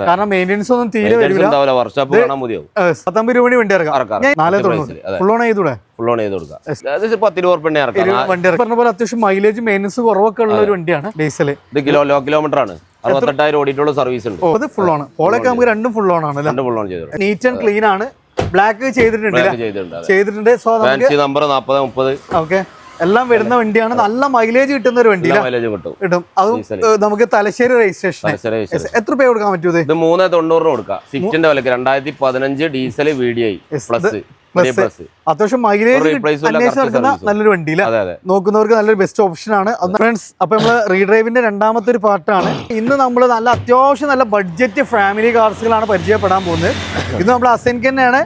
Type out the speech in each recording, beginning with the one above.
കാരണം മെയിൻ്റെനൻസ് ഒന്നും തീരെ വരില്ല. 19 രൂപ വണ്ടി ഇറക്കാം. 490 ഫുൾ ഓൺ ചെയ്തൂടെ? ഫുൾ ഓൺ ചെയ്ത് കൊടുക്കാം. 10 രൂപ വണ്ടി പറഞ്ഞ പോലെ അത്യാവശ്യം മൈലേജ് മെയിൻ്റെനൻസ് കുറവൊക്കെ ഉള്ള ഒരു വണ്ടിയാണ് ഡീസൽ. ഇത് ലോ കിലോമീറ്റർ ആണ്. 68,000 ഓടിയിട്ടുള്ള സർവീസ് ഉണ്ട്. അത് ഫുൾ ഓൺ. ഓളൊക്കെ നമുക്ക് രണ്ടും ഫുൾ ഓൺ ആണ്. നീറ്റ് ആൻഡ് ക്ലീൻ ആണ്. ബ്ലാക്ക് ചെയ്തിട്ടുണ്ട്. സോ നമ്പർ 4030 ഓക്കെ എല്ലാം വരുന്ന വണ്ടിയാണ്. നല്ല മൈലേജ് കിട്ടുന്ന ഒരു വണ്ടി കിട്ടും. അതും നമുക്ക് തലശ്ശേരി രജിസ്ട്രേഷൻ. എത്ര രൂപ കൊടുക്കാൻ പറ്റൂ? ഇത് 390 കൊടുക്കാം. സ്വിഫ്റ്റിന്റെ വിലക്ക് 2015 ഡീസൽ VDI പ്ലസ് അത്യാവശ്യം മൈലേജ് നടക്കുന്ന നല്ലൊരു വണ്ടി നോക്കുന്നവർക്ക് നല്ലൊരു ബെസ്റ്റ് ഓപ്ഷൻ ആണ് ഫ്രണ്ട്സ്. അപ്പൊ നമ്മള് റീഡ്രൈവിന്റെ രണ്ടാമത്തെ ഒരു പാർട്ടാണ്. ഇന്ന് നമ്മൾ നല്ല അത്യാവശ്യം നല്ല ബഡ്ജറ്റ് ഫാമിലി കാർസുകളാണ് പരിചയപ്പെടാൻ പോകുന്നത്. ഇത് നമ്മൾ അസെൻക തന്നെയാണ്.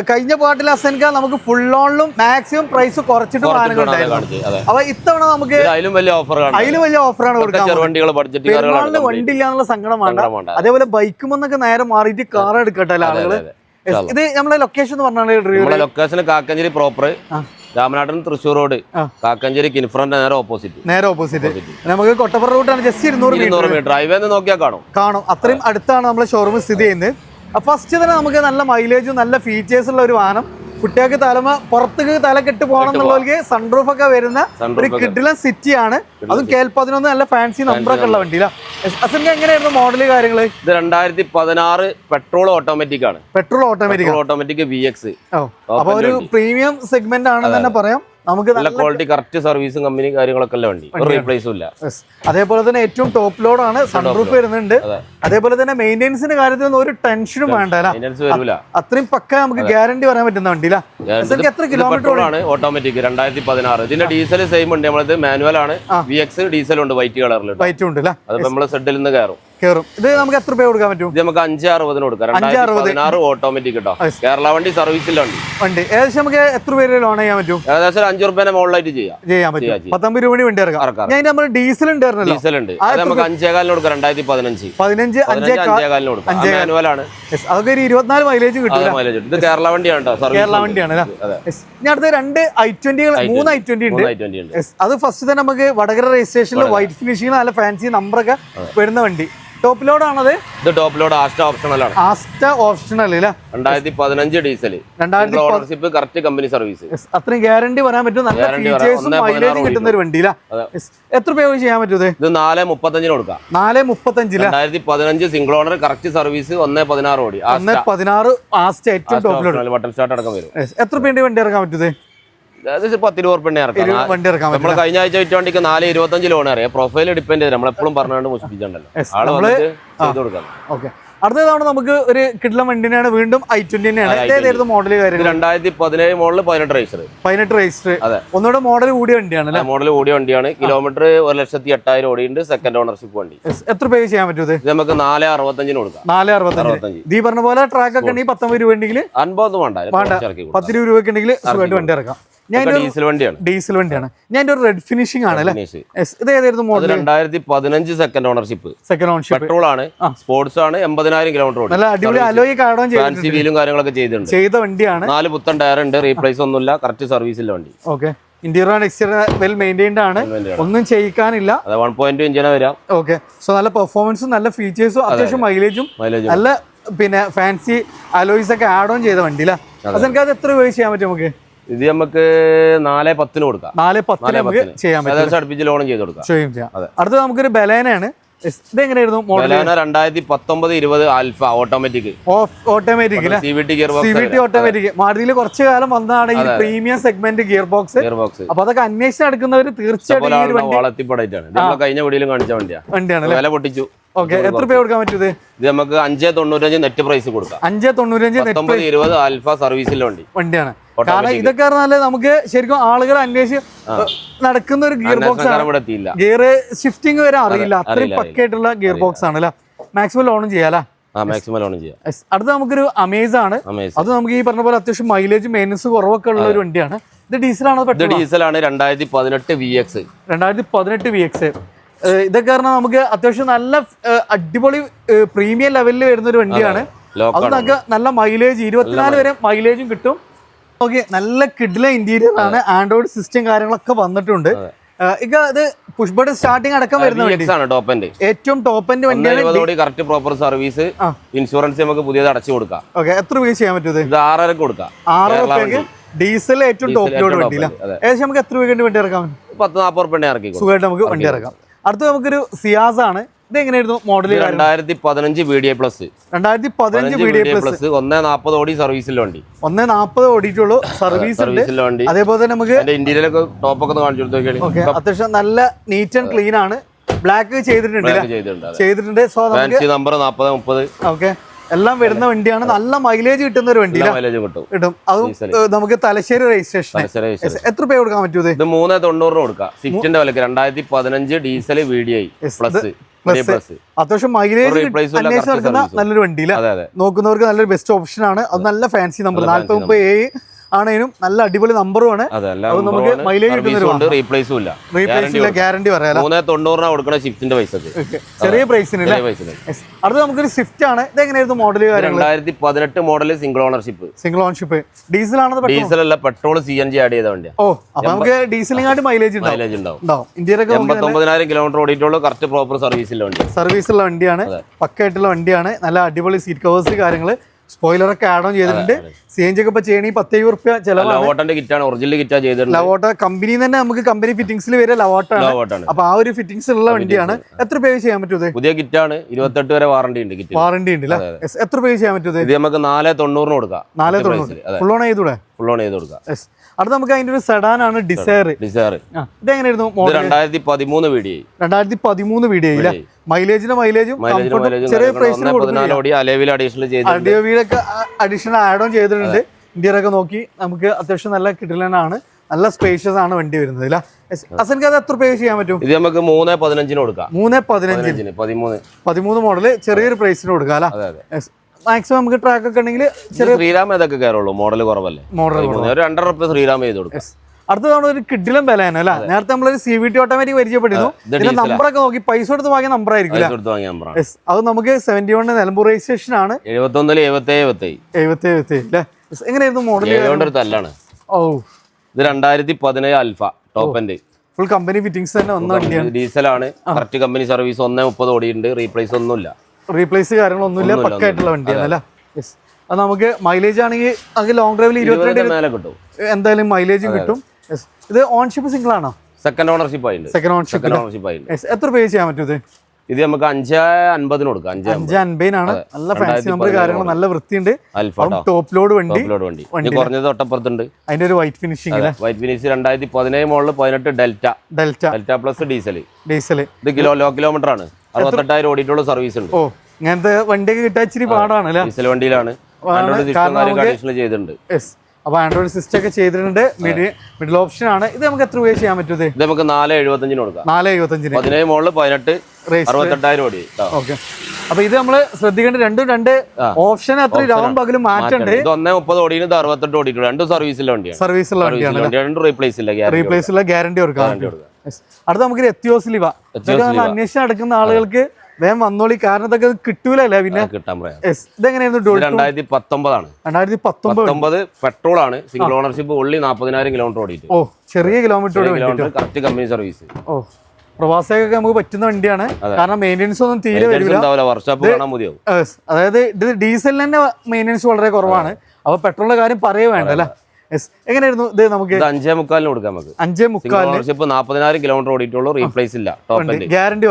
കഴിഞ്ഞ പാർട്ടിൽ അസെൻക നമുക്ക് ഫുൾ ഓണിലും മാക്സിമം പ്രൈസ് കുറച്ചിട്ട് വാഹനങ്ങളുണ്ടായിരുന്നു. അപ്പൊ ഇത്തവണ നമുക്ക് അതിലും വലിയ ഓഫറാണ് കൊടുക്കാൻ. വണ്ടി ഇല്ലാന്നുള്ള സങ്കടം വേണ്ട. അതേപോലെ ബൈക്കുമെന്നൊക്കെ നേരെ മാറിയിട്ട് കാർ എടുക്കട്ടെ ആളുകള്. ഇത് നമ്മളെ ലൊക്കേഷൻ എന്ന് പറഞ്ഞാൽ ലൊക്കേഷൻ കാക്കഞ്ചേരി പ്രോപ്പർ, രാമനാട്ടൻ തൃശ്ശൂർ റോഡ്, കാക്കഞ്ചേരി കിൻഫ്രണ്ട് നേരെ ഓപ്പോസിറ്റ്. നമുക്ക് കൊട്ടപ്പുറ റൂട്ടാണ്. ജസ്റ്റ് 200 മീറ്റർ ഹൈവേ നോക്കിയാൽ കാണും. അത്രയും അടുത്താണ് നമ്മളെ ഷോറൂം സ്ഥിതി ചെയ്യുന്നത്. ഫസ്റ്റ് തന്നെ നമുക്ക് നല്ല മൈലേജും നല്ല ഫീച്ചേഴ്സ് ഉള്ള ഒരു വാഹനം. കുട്ടികൾക്ക് പുറത്തേക്ക് തല കെട്ട് പോകണമെന്നുള്ളവർക്ക് സൺറൂഫ് ഒക്കെ വരുന്ന ഒരു കിഡിലൻ സിറ്റി ആണ്. അതും KL11 നല്ല ഫാൻസി നമ്പറൊക്കെ ഉള്ള വണ്ടിയില്ല. അസെൻക എങ്ങനെയായിരുന്നു മോഡല് കാര്യങ്ങള്? ഇത് 2016 പെട്രോൾ ഓട്ടോമാറ്റിക് ആണ്. Petrol automatic VX. അപ്പൊ ഒരു പ്രീമിയം സെഗ്മെന്റ് ആണെന്ന് തന്നെ പറയാം. നമുക്ക് നല്ല ക്വാളിറ്റി കറക്റ്റ് സർവീസും കമ്പനി കാര്യങ്ങളൊക്കെ ഉള്ള വണ്ടി, റീപ്ലേസും ഇല്ല. അതേപോലെ തന്നെ ഏറ്റവും ടോപ്പ് ലോഡ് ആണ്. സൺറൂഫ് വരുന്നുണ്ട്. അതേപോലെ തന്നെ മെയിൻ്റെനൻസിന്റെ കാര്യത്തിൽ ഒരു ടെൻഷനും വേണ്ട. അത്രയും പക്ക നമുക്ക് ഗ്യാരണ്ടി പറയാൻ പറ്റുന്ന വണ്ടിയില്ല. എത്ര കിലോമീറ്റർ ആണ്? ഓട്ടോമാറ്റിക് 2016. ഇതിന്റെ ഡീസൽ സെയിം ഉണ്ട്. നമ്മളത് മാനുവൽ ആണ്. VX ഡീസൽ ഉണ്ട്, വൈറ്റ് കളറിൽ. വൈറ്റ് ഉണ്ട്. അത് നമ്മള് സെഡിൽ നിന്ന് കയറും. ഇത് നമുക്ക് എത്ര രൂപ കൊടുക്കാൻ പറ്റും? ഇത് നമുക്ക് 560 കൊടുക്കാം. 2016 ഓട്ടോമാറ്റിക് കേട്ടോ. കേരള വണ്ടി സർവീസിലാണ് വണ്ടി. ഏകദേശം നമുക്ക് എത്ര രൂപ ലോൺ ചെയ്യാൻ പറ്റും? ഏകദേശം 5 രൂപ മുകളിലായിട്ട് ചെയ്യാൻ പറ്റും. 19 രൂപ വണ്ടി ഇറക്കാം. ഞാൻ നമ്മൾ ഡീസൽ ഉണ്ട്. ഡീസൽ ഉണ്ട്. അത് നമുക്ക് 5.4 കൊടുക്കാം. 2015 5.4 കൊടുക്കാം. മാനുവൽ ആണ്. അതൊക്കെ 24 മൈലേജ് കിട്ടും. ഇത് കേരള വണ്ടിയാണ് കേട്ടോ. കേരള വണ്ടിയാണ്. ഇനി അടുത്ത 2 i20 3 i20 ഉണ്ട്. അത് ഫസ്റ്റ് തന്നെ നമുക്ക് വടകര രജിസ്ട്രേഷനിൽ വൈറ്റ് ഫിനിഷിംഗ് നല്ല ഫാൻസി നമ്പറൊക്കെ വരുന്ന വണ്ടി. ടോപ്പ് ലോഡ് ആണത്. ഇത് ടോപ്പ് ലോഡ് ആസ്റ്റ ഓപ്ഷണൽ ആണ്. Asta optional 2015 diesel. Ownership correct company service. അത്രയും ഗ്യാരണ്ടി പറയാൻ പറ്റും. നല്ല ഫീച്ചേഴ്സും മൈലേജും കിട്ടുന്ന ഒരു വണ്ടിയില്ല. എത്ര രൂപ ചെയ്യാൻ പറ്റും? ഇത് 435 കൊടുക്കാം. 435 2015 സിംഗിൾ ഓണർ കറക്റ്റ് സർവീസ് 1.16 ഓടി. 1.16 ആസ്റ്റ ഏറ്റവും ടോപ്പ് ലോഡ്. ബട്ടൺ സ്റ്റാർട്ട് അടക്കം വരും. എത്ര രൂപ വണ്ടി ഇറക്കാൻ പറ്റുന്നത്? 10 രൂപ വണ്ടി ഇറക്കാം. നമ്മൾ കഴിഞ്ഞ ആഴ്ച വിറ്റ വണ്ടിക്ക് 4.25 ലോൺ അറിയാം. പ്രൊഫൈൽ ഡിപ്പെൻഡ് ചെയ്ത് നമ്മളെപ്പോഴും പറഞ്ഞുകൊണ്ട് മുഷിപ്പിച്ചിട്ടുണ്ടല്ലോ. അടുത്ത തവണ നമുക്ക് ഒരു കിഡ്ലം വണ്ടിയാണ്. വീണ്ടും i20 തന്നെയാണ്. മോഡൽ കാര്യം 2017 മോഡൽ 18 രജിസ്റ്റർ. ഒന്നുകൂടെ മോഡൽ കൂടിയ വണ്ടിയാണ്. മോഡൽ കൂടിയ വണ്ടിയാണ്. കിലോമീറ്റർ 1,08,000 ഓടിയുണ്ട്. സെക്കൻഡ് ഓണർഷിപ്പ് വണ്ടി. എത്ര പേ ചെയ്യാൻ പറ്റും? നമുക്ക് 465 കൊടുക്കാം. 465. ഈ പറഞ്ഞ പോലെ ട്രാക്ക് ഒക്കെ ഉണ്ടെങ്കിൽ 19 രൂപ ഉണ്ടെങ്കിൽ 50 വേണ്ട, 10 രൂപ ഉണ്ടെങ്കിൽ വണ്ടി ഇറക്കാം. ഡീസൽ വണ്ടിയാണ്. ഞാൻ ഒരു റെഡ് ഫിനിഷിംഗ് ആണ്. ഇത് ഏതായിരുന്നു മോഡൽ? 2015 second ownership. പെട്രോൾ ആണ്. സ്പോർട്സ് ആണ്. 80,000 കിലോമീറ്റർ. നല്ല അടിപൊളി അലോയ് കാർഡും വീലും കാര്യങ്ങളൊക്കെ ചെയ്ത വണ്ടിയാണ്. 4 പുത്തൻ ടയർ ഉണ്ട്. റീപ്ലേസ് ഒന്നുമില്ല. കറക്റ്റ് സർവീസില്ല വണ്ടി. Okay. Interior and exterior well maintained ആണ്. ഒന്നും ചെയ്യിക്കാനില്ല. 1.2 ഇഞ്ചിനാ വരാം. ഓക്കെ. സോ നല്ല പെർഫോമൻസും നല്ല ഫീച്ചേഴ്സും അത്യാവശ്യം മൈലേജും നല്ല ഫാൻസി അലോയ്സ് ഒക്കെ ആഡ് ഓൺ ചെയ്ത വണ്ടിയില്ല. അതെനിക്ക് അത് എത്ര രൂപ ചെയ്യാൻ പറ്റും നമുക്ക്? ഇത് നമുക്ക് 4.10 കൊടുക്കാം. 4.10 നമുക്ക് ചെയ്യാൻ പറ്റും. അടുപ്പിച്ച് ലോണും ചെയ്ത് കൊടുക്കാം. അടുത്ത നമുക്കൊരു ബലേനയാണ്. ഇതെങ്ങനെയായിരുന്നു model? 2019-20 alpha automatic. CVT automatic. മാരുതിയിൽ കുറച്ചു കാലം വന്നതാണ് ഈ പ്രീമിയം സെഗ്മെന്റ് ഗിയർ ബോക്സ്. അപ്പൊ അതൊക്കെ അന്വേഷിച്ച് നടക്കുന്നവർ തീർച്ചയായിട്ടും കഴിഞ്ഞ വീഡിയോയിലും കാണിച്ച വണ്ടിയാണ്. വില പൊട്ടിച്ചു. ഓക്കെ. എത്ര രൂപ കൊടുക്കാൻ പറ്റും? ഇത് നമുക്ക് 5.95 നെറ്റ് പ്രൈസ് കൊടുക്കാം. 5.95 20 ആൽഫ സർവീസിലെ വണ്ടിയാണ്. കാരണം ഇതൊക്കെ പറഞ്ഞാല് നമുക്ക് ശരിക്കും ആളുകൾ അന്വേഷിച്ച് നടക്കുന്ന ഒരു ഗിയർ ബോക്സ് ആണ്. ഗിയർ ഷിഫ്റ്റിംഗ് വരെ അറിയില്ല. അത്രയും പക്കായിട്ടുള്ള ഗിയർ ബോക്സ് ആണ്. മാക്സിമം ലോണും ചെയ്യാലോ. അടുത്ത നമുക്കൊരു അമേസ് ആണ്. അത് നമുക്ക് ഈ പറഞ്ഞ പോലെ അത്യാവശ്യം മൈലേജ് മെയിനൻസ് കുറവൊക്കെ ഉള്ള ഒരു വണ്ടിയാണ്. ഇത് ഡീസലാണോ? ഡീസലാണ്. 2018 VX. 2018 VX. ഇതൊക്കെ കാരണം നമുക്ക് അത്യാവശ്യം നല്ല അടിപൊളി പ്രീമിയം ലെവലിൽ വരുന്ന ഒരു വണ്ടിയാണ്. അത് നമുക്ക് നല്ല മൈലേജ് 24 വരെ മൈലേജും കിട്ടും. ഓക്കെ. നല്ല കിഡിലെ ഇന്റീരിയർ ആണ്. ആൻഡ്രോയിഡ് സിസ്റ്റം കാര്യങ്ങളൊക്കെ വന്നിട്ടുണ്ട്. ഇത് പുഷ് ബട്ടൺ സ്റ്റാർട്ടിംഗ് അടക്കം വരുന്ന വണ്ടി ആണ് ടോപ്പ് എൻഡ്. ഏറ്റവും ടോപ്പ് എൻഡ് വണ്ടിയാണ്. കറക്റ്റ് പ്രോപ്പർ സർവീസ്, ഇൻഷുറൻസ് നമുക്ക് പുതിയത് അടച്ചു കൊടുക്കാം. ഓക്കെ, എത്ര രൂപ ചെയ്യാൻ പറ്റും? ഇത് 6,500 കൊടുക്കാം. 6,500 ഡീസൽ ഏറ്റവും ടോപ്പ് ലോഡ് വണ്ടി. ഏകദേശം നമുക്ക് എത്ര രൂപ വണ്ടി ഇറക്കാം? 10-40 ഉറുപ്പിക ഇറക്കി സുഖമായിട്ട് നമുക്ക് വണ്ടി ഇറക്കാം. അടുത്ത നമുക്കൊരു സിയാസ് ആണ്. ഇത് എങ്ങനെയായിരുന്നു model? 2015 VDI plus. 2015 VDI plus 140 ഓടി സർവീസിൽ വണ്ടി. 140 ഓടിയിട്ടുള്ളൂ സർവീസ് വണ്ടി. അതേപോലെ തന്നെ നമുക്ക് ഇന്റീരിയർ ടോപ്പ് ഒക്കെ കാണിച്ചു കൊടുത്തു. അത്യാവശ്യം നല്ല നീറ്റ് ആൻഡ് ക്ലീൻ ആണ്. ബ്ലാക്ക് ചെയ്തിട്ടുണ്ട്. സോ നമുക്ക് നമ്പർ 40-30 ഓക്കെ എല്ലാം വരുന്ന വണ്ടിയാണ്. നല്ല മൈലേജ് കിട്ടുന്ന ഒരു വണ്ടി കിട്ടും. അതും നമുക്ക് തലശ്ശേരി രജിസ്ട്രേഷൻ. എത്ര രൂപ കൊടുക്കാൻ പറ്റൂ? ഇത് 390 കൊടുക്കാം. സ്വിഫ്റ്റിന്റെ വിലക്ക് 2015 ഡീസൽ VDI പ്ലസ്. അത്യാവശ്യം മൈലേജ് നടക്കുന്ന നല്ലൊരു വണ്ടിയില്ല. നോക്കുന്നവർക്ക് നല്ലൊരു ബെസ്റ്റ് ഓപ്ഷൻ ആണ്. അത് നല്ല ഫാൻസി നമ്പർ 4030A ആണേലും നല്ല അടിപൊളി നമ്പറുമാണ്. നമുക്ക് മൈലേജ് കിട്ടുന്ന റീപ്ലേസും ഇല്ല, ഗ്യാരണ്ടി പറയാം. 390 കൊടുക്കണ ഷിഫ്റ്റിന്റെ പൈസ ചെറിയ പ്രൈസിന്. അടുത്ത നമുക്കൊരു സ്വിഫ്റ്റ് ആണ്. ഇത് എങ്ങനെയായിരുന്നു model? 2018 model single ownership. Diesel ആണ്? ഡീസൽ അല്ല, പെട്രോൾ CNG ആഡ് ചെയ്ത വണ്ടിയാണ്. ഓ, അപ്പൊ നമുക്ക് ഡീസലിനായിട്ട് മൈലേജ് ഉണ്ടാവും. ഇന്ത്യയിലൊക്കെ 89,000 കിലോമീറ്റർ ഓടിയിട്ടുള്ളൂ. കറക്റ്റ് പ്രോപ്പർ സർവീസുള്ള വണ്ടിയാണ്. പക്കായിട്ടുള്ള വണ്ടിയാണ്. നല്ല അടിപൊളി സീറ്റ് കവേഴ്സ്, കാര്യങ്ങള്, സ്പോയിലറൊക്കെ ആഡ് ഓൺ ചെയ്തിട്ടുണ്ട്. CNG ഒക്കെ ഇപ്പൊ ചെയ്യണമെങ്കിൽ 10,000 ഉറുപ്പിക ചെലവാണ്. ഒറിജിനൽ കിറ്റാ ചെയ്തിട്ടുണ്ട്. ലവോട്ട കമ്പനി തന്നെ നമുക്ക് കമ്പനി ഫിറ്റിംഗ്സിൽ വരെ ലവോട്ടാണ്. അപ്പൊ ആ ഒരു ഫിറ്റിംഗ്സ് ഉള്ള വണ്ടിയാണ്. എത്ര പേ ചെയ്യാൻ പറ്റും? പുതിയ കിറ്റാണ്. 28 വരെ വാറണ്ടി ഉണ്ട്. വാറണ്ടി ഉണ്ട്. എത്ര പേ ചെയ്യാൻ പറ്റും? ഇത് നമുക്ക് 490 കൊടുക്കാം. 490 ഫുൾ ഓൺ ചെയ്തൂടെ? ഫുൾ ഓൺ ചെയ്ത് കൊടുക്കാം. അടുത്ത നമുക്ക് അതിന്റെ ഒരു സെഡാൻ ആണ്, ഡിസയർ. ഇതെങ്ങനെയായിരുന്നു? 2013 VDI. 2013 VDI. മൈലേജും ചെറിയ പ്രൈസിൽ അഡീഷണൽ ആഡ് ഓൺ ചെയ്തിട്ടുണ്ട്. ഇന്ത്യയിലൊക്കെ നോക്കി നമുക്ക് അത്യാവശ്യം നല്ല കിട്ടലാണ്. നല്ല സ്പേഷ്യസ് ആണ് വണ്ടി വരുന്നത്. അസൻക്ക് അത് എത്ര പേ ചെയ്യാൻ പറ്റും? ഇത് നമുക്ക് 315 കൊടുക്കാം. 13 മോഡല് ചെറിയൊരു പ്രൈസിന് കൊടുക്കാം. മാക്സിമം നമുക്ക് ട്രാക്ക് ഒക്കെ ഉണ്ടെങ്കിൽ ശ്രീരാം ഇതൊക്കെ കയറുള്ളൂ. മോഡൽ കുറവല്ലേ? മോഡൽ 2.5 ഉറുപ്പിക ശ്രീരാം ചെയ്ത് കൊടുക്കാം. അടുത്ത തവണ ഒരു കിഡിലും വിലയാണ് അല്ല. നേരത്തെ നമ്മളൊരു CVT ഓട്ടോമാറ്റിക് പരിചയപ്പെടുന്നു. ഇതിന്റെ നമ്പറൊക്കെ നോക്കി പൈസ കൊടുത്ത് വാങ്ങിയ നമ്പർ ആയിരിക്കും. അത് നമുക്ക് 71 നിലമ്പൂർ രജിസ്ട്രേഷൻ ആണ്. 71 എങ്ങനെയായിരുന്നു മോഡൽ? ഓ, ഇത് 2017 alpha top end. Full company fittings തന്നെ വന്ന വണ്ടിയാണ്. ഡീസലാണ്. Correct company service. 130 ഓടിയുണ്ട്. റീപ്ലേസ് ഒന്നുമില്ല. റീപ്ലേസ് കാര്യങ്ങളൊന്നുമില്ല. പക്കായിട്ടുള്ള വണ്ടിയാണ് അല്ല. അത് നമുക്ക് മൈലേജ് ആണെങ്കിൽ നമുക്ക് ലോങ് ഡ്രൈവിൽ 22 കിട്ടും. എന്തായാലും മൈലേജും കിട്ടും. ഇത് ഓൺഷിപ്പ് സിംഗിൾ ആണോ? സെക്കൻഡ് ഓണർഷിപ്പ് ആയിട്ട്. എത്ര പേ ചെയ്യാൻ പറ്റും? ഇത് നമുക്ക് 550 കൊടുക്കാം. 550 നല്ല ഫാൻസി നമ്പർ, കാര്യങ്ങൾ നല്ല വൃത്തിയുണ്ട്. ടോപ്പ് ലോഡ് വണ്ടി. കുറഞ്ഞത് തൊട്ടപ്പുറത്തുണ്ട്. അതിന്റെ ഒരു white finishing. White finish 2017 model 18 delta plus diesel. ഇത് ലോ കിലോമീറ്റർ ആണ്. 68,000 ഓടിയിട്ടുള്ള സർവീസ് ഉണ്ട്. ഓ, ഇങ്ങനത്തെ വണ്ടിയൊക്കെ കിട്ടാൻ ഇച്ചിരി പാടാണ്. ഡീസൽ വണ്ടിയിലാണ്. ചെയ്തിട്ടുണ്ട്. അപ്പൊ ആൻഡ്രോയിഡ് സിസ്റ്റം ഒക്കെ ചെയ്തിട്ടുണ്ട്. മിഡിൽ ഓപ്ഷൻ ആണ്. ഇത് നമുക്ക് എത്ര രൂപ ചെയ്യാൻ പറ്റും? ഇത് നമുക്ക് 475 കൊടുക്കാം. 475 17 മോഡൽ 18 68,000 ഓടി. ഓക്കെ, അപ്പൊ ഇത് നമ്മള് ശ്രദ്ധിക്കേണ്ട രണ്ട് ഓപ്ഷൻ അത്ര രാവും പകലും മാറ്റണ്ട്. 130 ഓടിയാണ്. 68 ഓടിയിട്ടുണ്ട്. രണ്ടും സർവീസുള്ള വണ്ടിയാണ്. റീപ്ലേസ് ഉള്ള ഗ്യാരണ്ടി കൊടുക്കാം. അടുത്ത നമുക്ക് എത്തിയോസ് ലിവ. അന്വേഷണം നടക്കുന്ന ആളുകൾക്ക് വേഗം വന്നോളി. കാരണം ഇതൊക്കെ കിട്ടൂലല്ലേ? പിന്നെ ഇതെങ്ങനെയായിരുന്നു? 2019 പെട്രോൾ ആണ്. Single ownership. ഉള്ളി 40,000 കിലോമീറ്റർ ഓടിയിട്ട്. ഓ, ചെറിയ കിലോമീറ്റർ. Correct company service. ഓ, പ്രവാസികൾക്ക് നമുക്ക് പറ്റുന്ന വണ്ടിയാണ്. കാരണം മെയിൻ്റെനൻസ് ഒന്നും തീരെ വരില്ല. വർഷോപ്പ് കാണാൻ മതിയാവും. അതായത് ഇത് ഡീസലിന് തന്നെ മെയിൻ്റെനൻസ് വളരെ കുറവാണ്. അപ്പൊ പെട്രോളിന്റെ കാര്യം പറയേ വേണ്ട അല്ലേ? എങ്ങനെയായിരുന്നു ഇത്? നമുക്ക് 5.25 കൊടുക്കാം. 5.25 40,000 കിലോമീറ്റർ ഓടിയിട്ടുള്ളൂ. റീപ്ലേസ് ഇല്ല. ഗ്യാരണ്ടി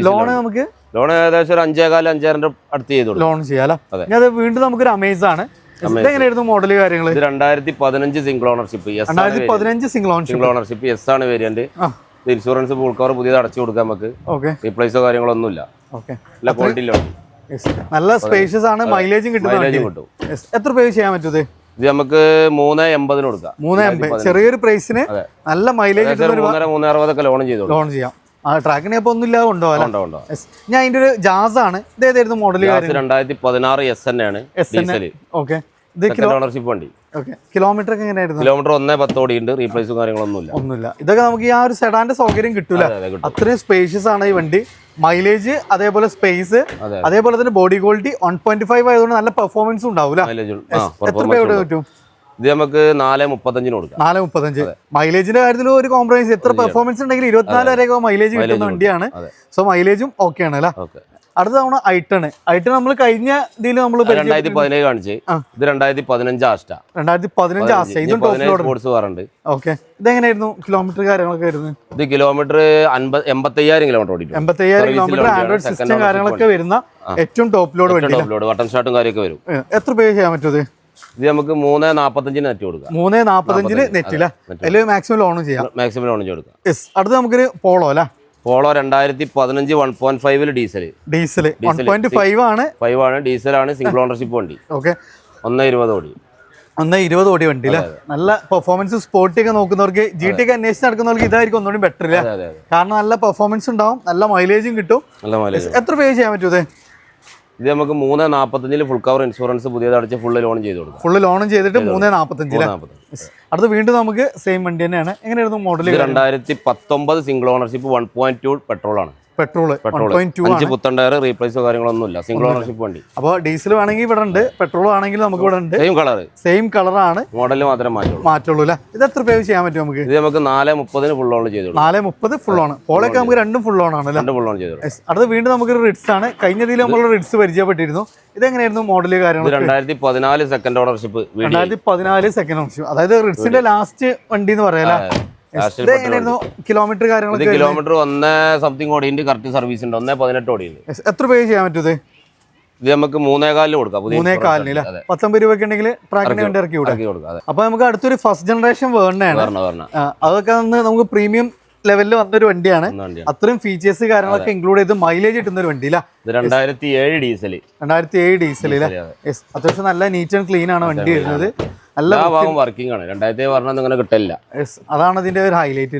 ലോൺ നമുക്ക് ലോൺ ഏകദേശം ഒരു 5.25 അടുത്ത് ചെയ്തു ലോൺ ചെയ്യാലോ. അത് വീണ്ടും നമുക്കൊരു അമേസ് ആണ്. എങ്ങനെയായിരുന്നു മോഡൽ കാര്യങ്ങൾ? 2015 single ownership. 2015 single ownership S ആണ് വേരിയന്റ്. ഇൻഷുറൻസ് ഫുൾ കവർ പുതിയത് അടച്ചു കൊടുക്കാം നമുക്ക്. റീപ്ലേസോ കാര്യങ്ങളൊന്നുമില്ല. നല്ല സ്പേഷ്യസ് ആണ്. മൈലേജും കിട്ടും. എത്ര പേ ചെയ്യാൻ പറ്റും? ഇത് നമുക്ക് 380 കൊടുക്കാം. 380 ചെറിയൊരു പ്രൈസിന് നല്ല മൈലേജ് 360 ലോൺ ചെയ്യാം. ട്രാക്കിനെ അപ്പൊ ഒന്നും ഇല്ലാതെ ഉണ്ടോ? ഞാൻ അതിന്റെ ഒരു ജാസ് ആണ്. ഇത് ഏതായിരുന്നു മോഡൽ? 2016 SN ആണ്. ഓക്കെ, ഓണർഷിപ്പ് വണ്ടി. കിലോമീറ്റർ ഒക്കെ എങ്ങനെയായിരുന്നു? കിലോമീറ്റർ 110 ഓടിയുണ്ട്. റീപ്ലേസും കാര്യങ്ങളൊന്നുമില്ല. ഇതൊക്കെ നമുക്ക് ഈ ആ ഒരു സെഡാന്റെ സൗകര്യം കിട്ടൂല. അത്രയും സ്പേഷ്യസ് ആണ് ഈ വണ്ടി. മൈലേജ്, അതേപോലെ സ്പേസ്, അതേപോലെ തന്നെ ബോഡി ക്വാളിറ്റി 1.5 ആയതുകൊണ്ട് നല്ല പെർഫോമൻസ് ഉണ്ടാവൂല. എത്ര രൂപ പറ്റും? ഇത് നമുക്ക് 435 കൊടുക്കാം. 435. മൈലേജിന്റെ കാര്യത്തിൽ ഒരു കോംപ്രമൈസ്, എത്ര പെർഫോമൻസ് ഉണ്ടെങ്കിലും 24 വരെയൊക്കെ മൈലേജ് കിട്ടുന്ന വണ്ടിയാണ്. സോ മൈലേജും ഓക്കെ ആണ് അല്ലേ. അടുത്ത തവണ ഐട്ടൺ നമ്മൾ കഴിഞ്ഞ ഇതിൽ നമ്മൾ 2017 കാണിച്ച്, ഇത് 2015 ആസ്റ്റ. 2015 ആസ്റ്റ. ഇതും സ്പോർട്സ് കാറുണ്ട്. ഓക്കെ. ഇതെങ്ങനെയായിരുന്നു കിലോമീറ്റർ കാര്യങ്ങളൊക്കെ വരുന്നത്? ഇത് കിലോമീറ്റർ 85,000 കിലോമീറ്റർ ഓടിക്കും. 85,000 കിലോമീറ്റർ. ആൻഡ്രോയിഡ് സിസ്റ്റം കാര്യങ്ങളൊക്കെ വരുന്ന ഏറ്റവും ടോപ്പ് ലോഡ് വണ്ടി. ബട്ടൺ സ്റ്റാർട്ടും കാര്യമൊക്കെ വരും. എത്ര പേ ചെയ്യാൻ പറ്റും? ഇത് നമുക്ക് 345 നെറ്റ് കൊടുക്കാം. 345 നെറ്റില്ല. അതിൽ മാക്സിമം ലോണും ചെയ്യാം. മാക്സിമം ലോണും കൊടുക്കാം. അടുത്ത നമുക്കൊരു പോളോ അല്ലേ. പോളോ 2015 1.5 ഡീസൽ 1.5 ആണ്. 5 ആണ് ഡീസലാണ്. സിംഗിൾ ഓണർഷിപ്പ് വണ്ടി. ഓക്കെ. 1.20 ഓടി. 1.20 ഓടി വണ്ടി അല്ലേ. നല്ല പെർഫോമൻസ് സ്പോർട്ടി ഒക്കെ നോക്കുന്നവർക്ക്, ജി ടി ഒക്കെ അന്വേഷിച്ച് നടക്കുന്നവർക്ക് ഇതായിരിക്കും ഒന്നുകൂടി ബെറ്റർ അല്ലേ. കാരണം നല്ല പെർഫോമൻസ് ഉണ്ടാവും, നല്ല മൈലേജും കിട്ടും. എത്ര പേ ചെയ്യാൻ പറ്റും? ഇത് നമുക്ക് 345 ഫുൾ കവർ ഇൻഷുറൻസ് പുതിയത് അടിച്ച് ഫുള്ള് ലോൺ ചെയ്ത് കൊടുക്കും. ഫുള്ള് ലോണും ചെയ്തിട്ട് 345. അടുത്ത് വീണ്ടും നമുക്ക് സെയിം വണ്ടി തന്നെയാണ്. എങ്ങനെയായിരുന്നു മോഡൽ? 2019 സിംഗിൾ ഓണർഷിപ്പ് 1.2 പെട്രോൾ ആണ്. പെട്രോൾ 5 പുത്തൻ ടയർ, റീപ്ലേസോ കാര്യങ്ങളൊന്നുമില്ല. സിംഗിൾ ഓണർഷിപ്പ് വണ്ടി. അപ്പോൾ ഡീസൽ വേണമെങ്കിൽ ഇവിടെ ഉണ്ട്, പെട്രോൾ ആണെങ്കിൽ നമുക്ക് ഇവിടെ ഉണ്ട്. സെയിം കളറാണ്, മോഡൽ മാത്രമേ മാറ്റുള്ളൂ അല്ലേ. ഇത് എത്ര പേ ചെയ്യാൻ പറ്റും നമുക്ക്? ഇത് നമുക്ക് 430 ഫുൾ ഓൺ ചെയ്തു. 430 ഫുൾ ഓൺ. പോളൊക്കെ നമുക്ക് രണ്ടും ഫുൾ ഓൺ ആണ്. ഫുൾ ഓൺ ചെയ്തു. അടുത്ത വീണ്ടും നമുക്ക് റിഡ്സ് ആണ്. കഴിഞ്ഞതിൽ നമ്മൾ റിഡ്സ് പരിചയപ്പെട്ടിരുന്നു. ഇതെങ്ങനെയായിരുന്നു മോഡല് കാര്യങ്ങൾ? 2014 സെക്കൻഡ് ഓണർഷിപ്പ്. 2014 second ownership. അതായത് റിഡ്സിന്റെ ലാസ്റ്റ് വണ്ടി എന്ന് പറയാ. കിലോമീറ്റർ കാര്യങ്ങളൊക്കെ? കിലോമീറ്റർ 1 സംതിങ് ഓടിയുണ്ട്. കറക്റ്റ് സർവീസ് ഉണ്ട്. 1.18 ഓടിയുണ്ട്. എത്ര പേ ചെയ്യാൻ പറ്റും? ഇത് നമുക്ക് 3.4 കൊടുക്കാം. 3.4 19 രൂപയ്ക്ക് ഉണ്ടെങ്കിൽ ട്രാക്കിന് വേണ്ടി ഇറക്കി കൊടുക്കാം. അപ്പൊ നമുക്ക് അടുത്തൊരു ഫസ്റ്റ് ജനറേഷൻ വേർണാണ്. അതൊക്കെ നമുക്ക് പ്രീമിയം ലെവലിൽ വന്നൊരു വണ്ടിയാണ്. അത്രയും ഫീച്ചേഴ്സ് കാര്യങ്ങളൊക്കെ ഇൻക്ലൂഡ് ചെയ്ത് മൈലേജ് കിട്ടുന്ന ഒരു വണ്ടിയില്ല. 2007 ഡീസൽ. 2007 ഡീസൽ. അത്യാവശ്യം നല്ല നീറ്റ് ആൻഡ് ക്ലീൻ ആണ് വണ്ടി വരുന്നത്. വർക്കിംഗ് ആണ്. 2007 പറഞ്ഞാൽ അങ്ങനെ കിട്ടില്ല. അതാണ് ഇതിന്റെ ഒരു ഹൈലൈറ്റ്.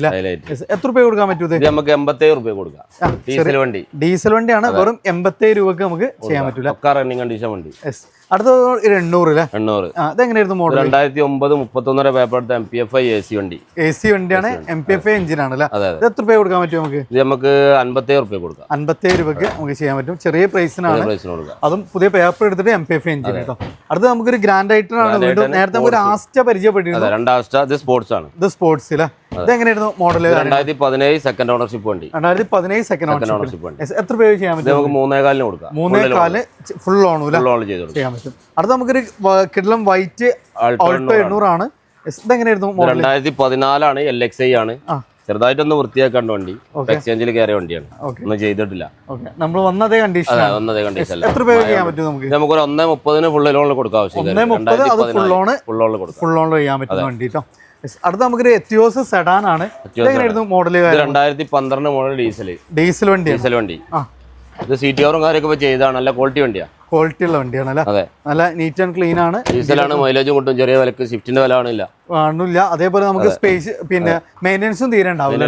എത്ര രൂപ കൊടുക്കാൻ പറ്റും? നമുക്ക് 87 രൂപ കൊടുക്കാം. ഡീസൽ വണ്ടി. ഡീസൽ വണ്ടിയാണ്. വെറും 87 രൂപക്ക് നമുക്ക് ചെയ്യാൻ പറ്റൂല. റണ്ണിങ് കണ്ടീഷൻ വണ്ടി. അടുത്ത 800 അല്ലേ. 800. അതെങ്ങനെയായിരുന്നു മോഡൽ? 2009 31 പേപ്പർ എടുത്ത MPFI AC വണ്ടി. AC വണ്ടിയാണ്. MPFI എഞ്ചിൻ ആണ് അല്ലേ. ഇത് എത്ര രൂപ കൊടുക്കാൻ പറ്റും നമുക്ക്? ഇത് നമുക്ക് 57 രൂപ കൊടുക്കാം. 57 രൂപക്ക് നമുക്ക് ചെയ്യാൻ പറ്റും. ചെറിയ പ്രൈസിനാണ്. അതും പുതിയ പേപ്പർ എടുത്തിട്ട് MPFI എഞ്ചിൻ കേട്ടോ. അടുത്ത നമുക്കൊരു ഗ്രാൻഡ് ഐറ്റർ ആണ്. വീണ്ടും നേരത്തെ ഒരു ആസ്റ്റ പരിചയപ്പെട്ടിരുന്നു. 2 ആസ്റ്റ. ഇത് സ്പോർട്സ് ആണ്. ഇത് സ്പോർട്സ് അല്ലേ. ഇതെങ്ങനെയായിരുന്നു മോഡൽ? 2017 സെക്കൻഡ് ഓണർഷിപ്പ് വണ്ടി. 2017 സെക്കൻഡ് ഓണർഷിപ്പ് വണ്ടി. എത്ര രൂപ ചെയ്യാൻ പറ്റും? നമുക്ക് 3.4 കൊടുക്കാം. 3.4 ഫുൾ ഓൺ ചെയ്യാൻ പറ്റും. അടുത്ത നമുക്കൊരു കിടിലം വൈറ്റ് ആൾട്ടോ 800 ആണ്. ഇതെങ്ങനെയായിരുന്നു? 2014 ആണ്. LXI ആണ്. ചെറുതായിട്ടൊന്ന് വൃത്തിയാക്കേണ്ട വണ്ടി. എക്സ്ചേഞ്ചിൽ കയറിയ വണ്ടിയാണ്. ഒന്നും ചെയ്തിട്ടില്ല. നമ്മൾ വന്നതേ കണ്ടീഷൻ. എത്ര രൂപ ചെയ്യാൻ പറ്റും നമുക്ക്? നമുക്കൊരു 1.30 ഫുൾ ലോണിൽ കൊടുക്കാം. ഫുൾ ലോൺ ചെയ്യാൻ പറ്റുന്ന വണ്ടി കേട്ടോ. അടുത്ത നമുക്കൊരു എത്തിയോസ് സെഡാൻ ആണ്. എങ്ങനെയായിരുന്നു മോഡൽ? 2012 മോഡൽ ഡീസൽ വണ്ടി. ഇത് CTRും കാര്യമൊക്കെ ചെയ്താണ്. നല്ല ക്വാളിറ്റി വണ്ടിയാണ്. ക്വാളിറ്റി ഉള്ള വണ്ടിയാണ് അല്ലേ. നല്ല നീറ്റ് ആൻഡ് ക്ലീൻ ആണ്. ഡീസലാണ്. മൈലേജും കിട്ടും. ചെറിയ വിലക്ക്. സ്വിഫ്റ്റിന്റെ വില കാണില്ല. അതേപോലെ നമുക്ക് സ്പേസ് പിന്നെ മെയിൻ്റെനൻസും തീരെ ഉണ്ടാവില്ല.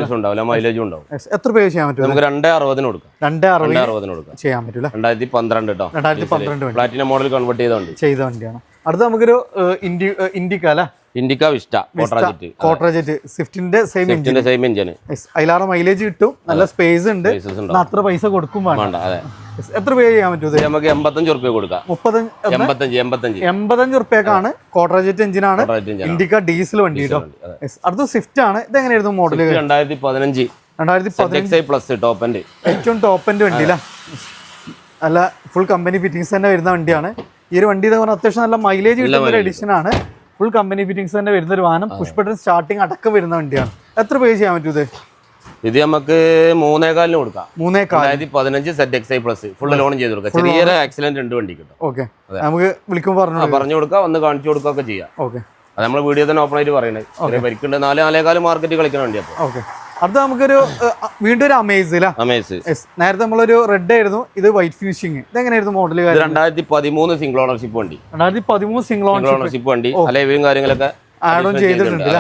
മൈലേജും ഉണ്ടാവും. എത്ര പേ ചെയ്യാൻ പറ്റും? നമുക്ക് 2.60 കൊടുക്കാം. 2.60 കൊടുക്കാം. ചെയ്യാൻ പറ്റൂല. 2012 കേട്ടോ. 2012 പ്ലാറ്റിനം മോഡൽ കൺവേർട്ട് ചെയ്ത വണ്ടിയാണ്. അടുത്ത നമുക്കൊരു ഇൻഡിക്ക അല്ലേ. ഇൻഡിക്ക വിസ്റ്റ കോട്ടറജെറ്റ് സ്വിഫ്റ്റിന്റെ സെയിം എഞ്ചിൻ. അതിലാറ് മൈലേജ് കിട്ടും. നല്ല സ്പേസ് ഉണ്ട്. അത്ര പൈസ കൊടുക്കും വേണ്ട. എത്ര പേ ചെയ്യാൻ പറ്റും? നമുക്ക് 85 രൂപ കൊടുക്കാം. 85 രൂപക്കാണ്. കോട്ടറജെറ്റ് എഞ്ചിനാണ്. ഇൻഡിക്ക ഡീസൽ വണ്ടി കേട്ടോ. അടുത്ത സ്വിഫ്റ്റ് ആണ്. ഇതെങ്ങനെയായിരുന്നു മോഡൽ? 2015 plus top end. ഏറ്റവും ടോപ്പ് എൻഡ് വണ്ടിയില്ല. നല്ല ഫുൾ കമ്പനി ഫിറ്റിംഗ്സ് തന്നെ വരുന്ന വണ്ടിയാണ്. ഈ ഒരു വണ്ടി അത്യാവശ്യം നല്ല മൈലേജ് കിട്ടുന്ന ഒരു എഡിഷൻ ആണ്. ഫുൾ കമ്പനി ഫിറ്റിംഗ്സ് തന്നെ വരുന്ന ഒരു വാഹനം. പുഷ് ബട്ടൺ സ്റ്റാർട്ടിങ് അടക്കം വരുന്ന വണ്ടിയാണ്. എത്ര പേ ചെയ്യാൻ പറ്റും? ഇത് നമുക്ക് 3.4 കൊടുക്കാം. 2015 ZXi പ്ലസ് ഫുൾ ലോൺ ചെയ്ത് കൊടുക്കാം. ചെറിയൊരു ആക്സിഡന്റ് ഉണ്ട് വണ്ടി കിട്ടും. ഓക്കെ. നമുക്ക് വിളിക്കുമ്പോൾ പറഞ്ഞു കൊടുക്കാം. ഒന്ന് കാണിച്ചു കൊടുക്കുകയൊക്കെ ചെയ്യാം. ഓക്കെ. അത് നമ്മൾ വീഡിയോ തന്നെ ഓപ്പൺ ആയിട്ട് പറയുന്നത്. ചെറിയ പരിക്കുണ്ട്. 4.4 മാർക്കറ്റ് കളിക്കുന്ന വണ്ടി. അപ്പോൾ ഓക്കെ. അടുത്ത നമുക്കൊരു വീണ്ടും ഒരു അമേസ്. നേരത്തെ നമ്മളൊരു റെഡ് ആയിരുന്നു. ഇത് വൈറ്റ് ഫിനിഷിംഗ്. ഇതെങ്ങനെയായിരുന്നു മോഡൽ? 2013 സിംഗിൾ ഓണർഷിപ്പ് വണ്ടി. 2013 സിംഗിൾ ഓണർഷിപ്പ് വണ്ടി. അലൈവും കാര്യങ്ങളൊക്കെ ആഡ് ഓൺ ചെയ്തിട്ടുണ്ട്.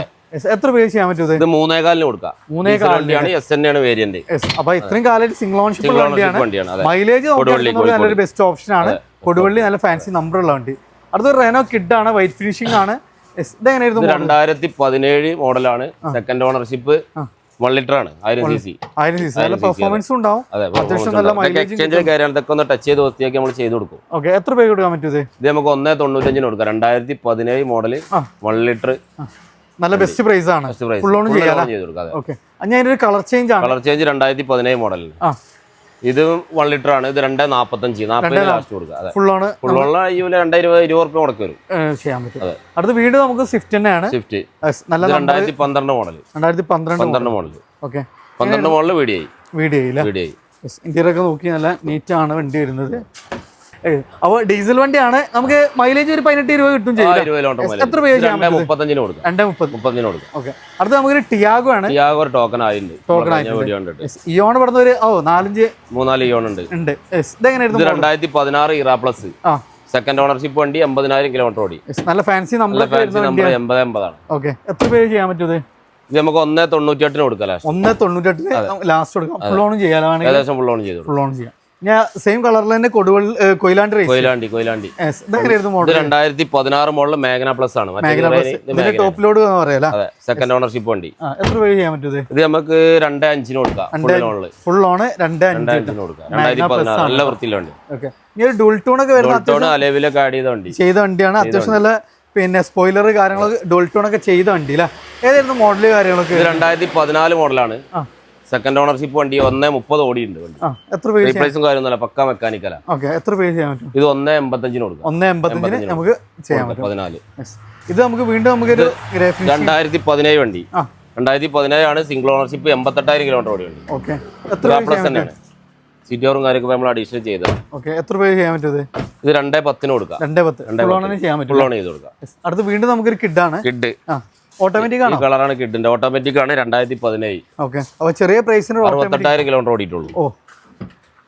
എത്ര പേ ചെയ്യാൻ പറ്റും? ഇത് 3.4 കൊടുക്കാം. 3.4 SN ആണ് വേരിയന്റ്. അപ്പൊ ഇത്രയും കാലമായിട്ട് സിംഗിൾ ഓണർഷിപ്പ് വണ്ടിയാണ്. മൈലേജ് നല്ലൊരു ബെസ്റ്റ് ഓപ്ഷൻ ആണ്. കൊടുവള്ളി നല്ല ഫാൻസി നമ്പർ ഉള്ള വണ്ടി. അടുത്തൊരു റെനോ കിഡ് ആണ്. വൈറ്റ് ഫിനിഷിംഗ് ആണ്. ഇതെങ്ങനെയായിരുന്നു? 2017 മോഡലാണ്. സെക്കൻഡ് ഓണർഷിപ്പ് 1 ലിറ്റർ ആണ് 1000 cc. 1000 cc നല്ല പെർഫോമൻസും ഉണ്ടാവും. അതെ, അത്യാവശ്യം നല്ല മൈലേജ്. എക്സ്ചേഞ്ച് കാര്യങ്ങൾ ഇതൊക്കെ ഒന്ന് ടച്ച് ചെയ്ത് വൃത്തിയാക്കി നമ്മൾ ചെയ്ത് കൊടുക്കും. ഓക്കെ, എത്ര രൂപ കൊടുക്കാൻ പറ്റും ഇത്? ഇത് നമുക്ക് 1.95 കൊടുക്കാം. 2017 മോഡൽ 1 ലിറ്റർ നല്ല ബെസ്റ്റ് പ്രൈസ് ആണ്. ഫുൾ ഓൺ ചെയ്യാം. ഓക്കെ, ഞാൻ ഇതിന്റെ കളർ ചേഞ്ച് ആണ്. Colour change 2017 model. ഇത് 1 ലിറ്റർ ആണ്. ഇത് 2.45 40 ലാസ്റ്റ് കൊടുക്കുക. ഫുൾ ഓൺ 220 രൂപ മുടക്കി വരും, ചെയ്യാൻ പറ്റും. അടുത്ത വീട് നമുക്ക് സ്വിഫ്റ്റ് തന്നെയാണ്. സ്വിഫ്റ്റ് നല്ല 2012 model. 2012 model. Okay, 12 model video interior ഒക്കെ നോക്കി നല്ല നീറ്റ് ആണ് വണ്ടി വരുന്നത്. അപ്പൊ ഡീസൽ വണ്ടിയാണ്. നമുക്ക് മൈലേജ് ഒരു 18-20 കിട്ടും ചെയ്യും. എത്ര രൂപ? 2.35 കൊടുക്കാം. 2.30 കൊടുക്കാം. ഓക്കെ, അടുത്ത നമുക്കൊരു ടിയാഗോ ആണ്. ടിയാഗോ ടോക്കൺ ആയിട്ടുണ്ട്. ഇയോൺ പറഞ്ഞ ഒരു 3-4 ഇയോൺ ഉണ്ട്. ഇതെങ്ങനെയായിരുന്നു? 2016 ഇറ പ്ലസ് സെക്കൻഡ് ഓണർഷിപ്പ് വണ്ടി, 50,000 കിലോമീറ്റർ ഓടി. നല്ല ഫാൻസി നമ്പർ 80 ആണ്. ഓക്കെ, എത്ര രൂപ ചെയ്യാൻ പറ്റും? ഇത് നമുക്ക് 1.98 കൊടുക്കാം. 1.98 ലാസ്റ്റ് കൊടുക്കാം. ഫുൾ ഓൺ ചെയ്യാൻ ഏകദേശം ഫുൾ ഓൺ ചെയ്തു. ഫുൾ ഓൺ ചെയ്യാം. ഞാൻ സെയിം കളറിൽ തന്നെ കൊയിലാണ്ടി. 2016 മോഡൽ മാഗ്ന പ്ലസ് ആണ്. ടോപ്പ് ലോഡ് പറയാ. സെക്കൻഡ് ഓണർഷിപ്പ് വണ്ടി. എത്ര രൂപ ചെയ്യാൻ പറ്റും? ഇത് നമുക്ക് 2.5 കൊടുക്കാം. ഫുൾ ഓൺ 2.5 കൊടുക്കാം. 2016 നല്ല വൃത്തിയുള്ള വണ്ടി. ഡുൾ ടൂൺ ഒക്കെ വരുന്ന അലേവിലൊക്കെ ആഡ് ചെയ്ത വണ്ടിയാണ്. അത്യാവശ്യം നല്ല സ്പോയിലർ കാര്യങ്ങളൊക്കെ ഡുൾ ടൂൺ ഒക്കെ ചെയ്ത വണ്ടി അല്ലേ? ഏതായിരുന്നു മോഡല് കാര്യങ്ങളൊക്കെ? 2014 മോഡലാണ്. സെക്കൻഡ് ഓണർഷിപ്പ് വണ്ടി. 1.30 ഓടിയുണ്ട്. എത്ര റീപ്ലേസും കാര്യമൊന്നുമില്ല, പക്ക മെക്കാനിക്കല. എത്ര പേ ചെയ്യാൻ പറ്റും? ഇത് 1.85 കൊടുക്കും. 1.85 നമുക്ക് ചെയ്യാൻ പറ്റും. 14. ഇത് നമുക്ക് വീണ്ടും നമുക്കൊരു 2017 വണ്ടി. 2017 ആണ്. സിംഗിൾ ഓണർഷിപ്പ്, 88,000 കിലോമീറ്റർ ഓടിയുണ്ട്. ഓക്കെ, എത്ര പ്ലസ് തന്നെയാണ്. സീറ്റോറും കാര്യമൊക്കെ നമ്മൾ അഡീഷണൽ ചെയ്തത്. ഓക്കെ, എത്ര പേ ചെയ്യാൻ പറ്റും? ഇത് 2.10 കൊടുക്കാം. 2.10 ചെയ്യാൻ പറ്റും. ഫുൾ ഓൺ ചെയ്ത് കൊടുക്കാം. അടുത്ത് വീണ്ടും നമുക്കൊരു കിഡാണ്. കിഡ് ഓട്ടോമാറ്റിക് ആണ്. കളറാണ് കിഡിന്റെ. ഓട്ടോമാറ്റിക് ആണ്. 2017. ഓക്കെ, അപ്പൊ ചെറിയ പ്രൈസിന് 68,000 കിലോമീറ്റർ ഓടിയിട്ടുള്ളൂ. ഓ,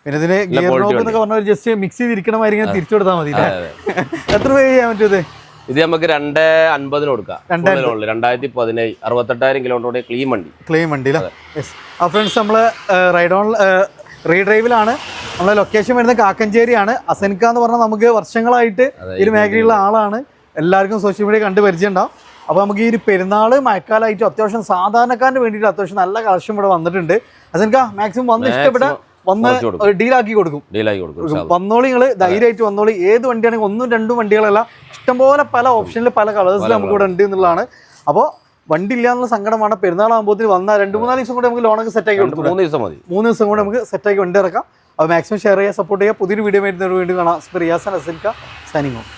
പിന്നെ ഇതിന് ഗിയർ നോബ് എന്നൊക്കെ പറഞ്ഞാൽ ജസ്റ്റ് മിക്സ് ചെയ്തിരിക്കണമായിരിക്കും, തിരിച്ചു കൊടുത്താൽ മതി. എത്ര പേ ചെയ്യാൻ പറ്റും? ഇത് നമുക്ക് 2.50 കൊടുക്കാം. 2017 68,000 കിലോമീറ്റർ ഓടിയ ക്ലീൻ വണ്ടി. ഫ്രണ്ട്സ്, നമ്മള് റീഡ്രൈവിലാണ്. നമ്മളെ ലൊക്കേഷൻ വരുന്നത് കാക്കഞ്ചേരിയാണ്. അസൻക എന്ന് പറഞ്ഞാൽ നമുക്ക് വർഷങ്ങളായിട്ട് ഈ ഒരു മേഖലയിലുള്ള ആളാണ്. എല്ലാവർക്കും സോഷ്യൽ മീഡിയ കണ്ട് പരിചയമുണ്ടാവും. അപ്പോൾ നമുക്ക് ഈ ഒരു പെരുന്നാൾ മഴക്കാലമായിട്ട് അത്യാവശ്യം സാധാരണക്കാരന് വേണ്ടിയിട്ട് അത്യാവശ്യം നല്ല കളക്ഷൻ ഇവിടെ വന്നിട്ടുണ്ട്. അസൻക മാക്സിമം വന്ന് ഇഷ്ടപ്പെട്ട വന്ന് ഡീലാക്കി കൊടുക്കും. വന്നോളി, നിങ്ങൾ ധൈര്യമായിട്ട് വന്നോളി. ഏത് വണ്ടിയാണെങ്കിൽ 1-2 വണ്ടികളല്ല, ഇഷ്ടംപോലെ പല ഓപ്ഷനിൽ പല കളേഴ്സിൽ നമുക്ക് ഇവിടെ ഉണ്ട് എന്നുള്ളതാണ്. അപ്പോൾ വണ്ടി ഇല്ല എന്നുള്ള സങ്കടമാണ്. പെരുന്നാളാകുമ്പോൾ വന്നാൽ 2-3 ദിവസം കൂടെ നമുക്ക് ലോണൊക്കെ സെറ്റാക്കി കൊടുക്കും. 3 ദിവസം മതി. 3 ദിവസം കൂടെ നമുക്ക് സെറ്റാക്കി വണ്ടി ഇറക്കാം. അപ്പോൾ മാക്സിമം ഷെയർ ചെയ്യുക, സപ്പോർട്ട് ചെയ്യുക. പുതിയൊരു വീഡിയോ വരുന്നതിന് വേണ്ടി കാണാം. റിയാസ് അസൻക സൈനിങ് ഓഫ്.